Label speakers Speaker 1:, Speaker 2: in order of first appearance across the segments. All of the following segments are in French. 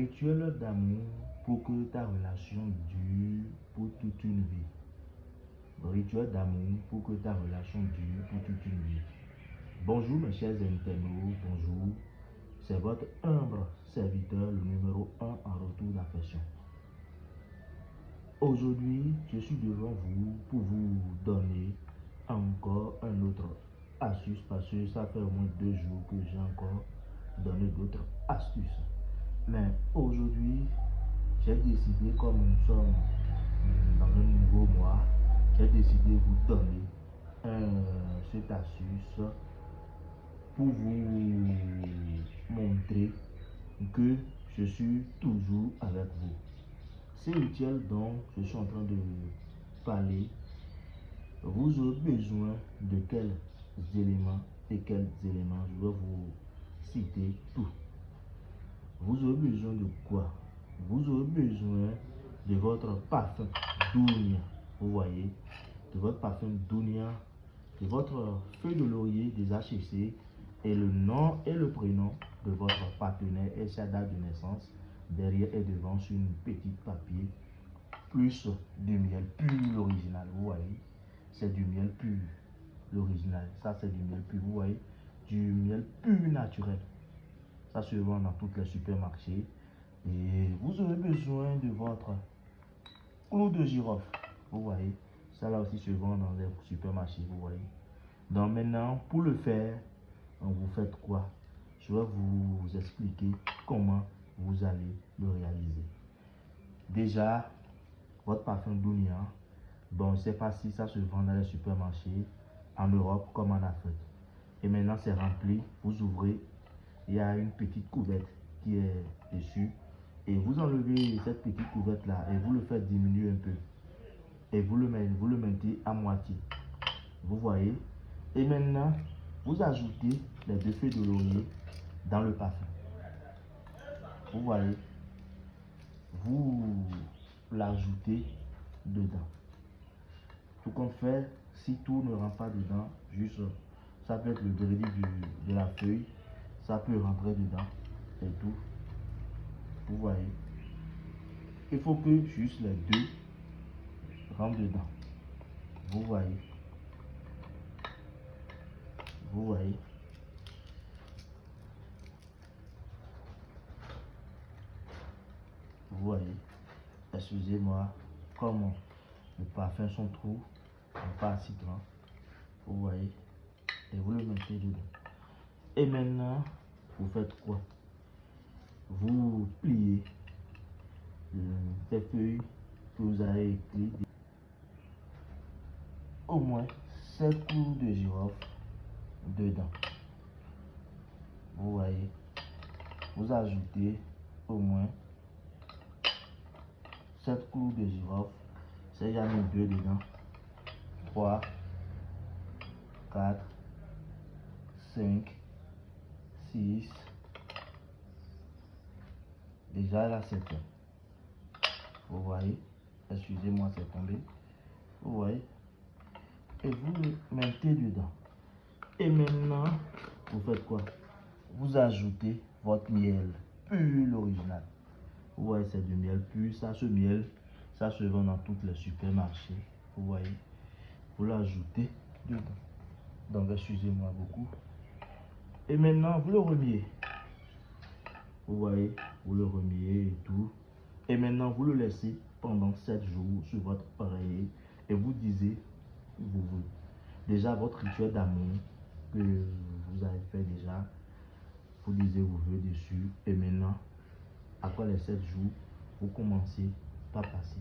Speaker 1: Rituel d'amour pour que ta relation dure pour toute une vie. Rituel d'amour pour que ta relation dure pour toute une vie. Bonjour mes chers internautes, bonjour. C'est votre humble serviteur, le numéro 1 en retour d'affection. Aujourd'hui, je suis devant vous pour vous donner encore un autre astuce parce que ça fait au moins 2 jours que j'ai encore donné d'autres astuces. Mais aujourd'hui, j'ai décidé, comme nous sommes dans un nouveau mois, j'ai décidé de vous donner cette astuce pour vous montrer que je suis toujours avec vous. Ces rituels dont je suis en train de parler, vous aurez besoin de quels éléments et quels éléments? Je vais vous citer tout. Vous aurez besoin de quoi? Vous aurez besoin de votre parfum Dounia, vous voyez, de votre parfum Dounia, de votre feuille de laurier des HCC et le nom et le prénom de votre partenaire et sa date de naissance derrière et devant sur une petite papier, plus du miel pur, l'original, vous voyez, c'est du miel pur, l'original, ça c'est du miel pur, vous voyez, du miel pur naturel. Ça se vend dans tous les supermarchés. Et vous aurez besoin de votre clou de girofle. Vous voyez, ça là aussi se vend dans les supermarchés. Vous voyez. Donc maintenant, pour le faire, vous faites quoi? Je vais vous expliquer comment vous allez le réaliser. Déjà, votre parfum Dounia, bon, c'est pas si ça se vend dans les supermarchés en Europe comme en Afrique. Et maintenant, c'est rempli. Vous ouvrez. Il y a une petite couverte qui est dessus et vous enlevez cette petite couverte là et vous le faites diminuer un peu et vous le mettez à moitié, vous voyez. Et maintenant vous ajoutez les 2 feuilles de laurier dans le parfum, vous voyez, vous l'ajoutez dedans. Tout compte fait, si tout ne rentre pas dedans, juste ça peut être le verdict de la feuille, ça peut rentrer dedans et tout. Vous voyez, il faut que juste les 2 rentrent dedans. Vous voyez, vous voyez, vous voyez. Excusez-moi, comme les parfums sont trop, pas si grand. Vous voyez, et vous le mettez dedans. Et maintenant, vous faites quoi? Vous pliez ces feuilles que vous avez écrites, au moins 7 clous de girofle dedans. Vous voyez, vous ajoutez au moins 7 clous de girofle. C'est déjà mis 2 dedans. 3, 4, 5, 6. Déjà là c'est fait. Vous voyez, excusez-moi, c'est tombé. Vous voyez, et vous le mettez dedans. Et maintenant, vous faites quoi? Vous ajoutez votre miel pur, l'original. Vous voyez, c'est du miel pur. Ça, ce miel, ça se vend dans tous les supermarchés. Vous voyez, vous l'ajoutez dedans. Donc, excusez-moi beaucoup. Et maintenant, vous le remuez. Vous voyez, vous le remuez et tout. Et maintenant, vous le laissez pendant 7 jours sur votre oreiller. Et vous disiez, déjà votre rituel d'amour que vous avez fait déjà. Vous disiez vos vœux dessus. Et maintenant, après les 7 jours, vous commencez par passer.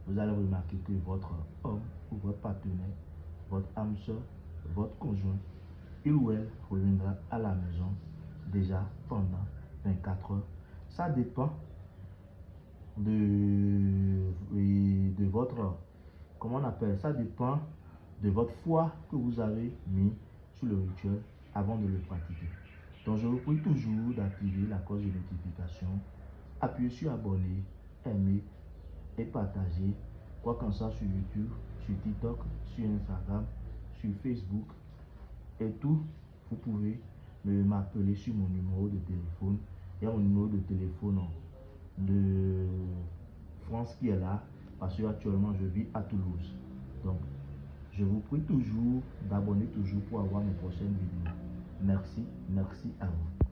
Speaker 1: Vous allez remarquer que votre homme ou votre partenaire, votre âme sœur, votre conjoint, il ou elle reviendra à la maison déjà pendant 24 heures. Ça dépend de votre, comment on appelle, ça dépend de votre foi que vous avez mis sur le rituel avant de le pratiquer. Donc je vous prie toujours d'activer la cloche de notification, appuyez sur abonner, aimer et partager, quoi qu'en soit sur YouTube, sur TikTok, sur Instagram, sur Facebook et tout. Vous pouvez m'appeler sur mon numéro de téléphone. Il y a mon numéro de téléphone de France qui est là, parce que actuellement je vis à Toulouse. Donc, je vous prie toujours d'abonner toujours pour avoir mes prochaines vidéos. Merci à vous.